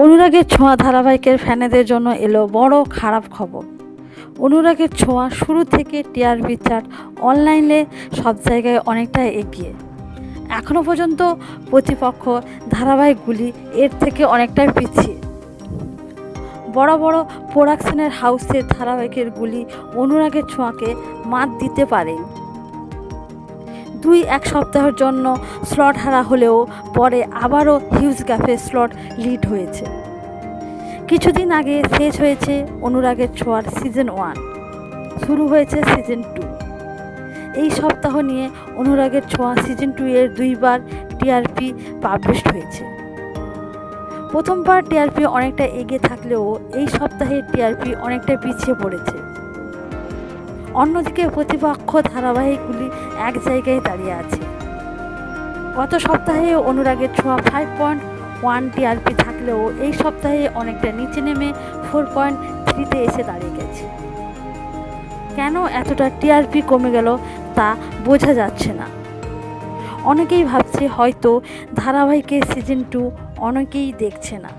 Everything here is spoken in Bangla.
অনুরাগের ছোঁয়া ধারাবাহিকের ফ্যানেদের জন্য এলো বড় খারাপ খবর। অনুরাগের ছোঁয়া শুরু থেকে টিআরপি চার্ট অনলাইনে সব জায়গায় অনেকটা এগিয়ে। এখনও পর্যন্ত প্রতিপক্ষ ধারাবাহিকগুলি এর থেকে অনেকটাই পিছিয়ে। বড় বড় প্রোডাকশনের হাউসের ধারাবাহিকেরগুলি অনুরাগের ছোঁয়াকে মাত দিতে পারে। 2-1 সপ্তাহের জন্য স্লট হারা হলেও পরে আবারও হিউজ গ্যাপে স্লট লিড হয়েছে। কিছুদিন আগে শেষ হয়েছে অনুরাগের ছোঁয়ার সিজন 1, শুরু হয়েছে সিজন 2। এই সপ্তাহ নিয়ে অনুরাগের ছোঁয়া সিজন 2 এর 2বার টিআরপি পাবলিশড হয়েছে। প্রথমবার টিআরপি অনেকটা এগিয়ে থাকলেও এই সপ্তাহে টিআরপি অনেকটা পিছিয়ে পড়েছে। অন্যদিকে প্রতিপক্ষ ধারাবাহিকগুলি এক জায়গায় দাঁড়িয়ে আছে। গত সপ্তাহে অনুরাগের ছোঁয়া 5.1 টিআরপি থাকলেও এই সপ্তাহে অনেকটা নিচে নেমে 4.3-তে এসে দাঁড়িয়ে গেছে। কেন এতটা টিআরপি কমে গেল তা বোঝা যাচ্ছে না। অনেকেই ভাবছে হয়তো ধারাবাহিকের সিজন 2 অনেকেই দেখছে না।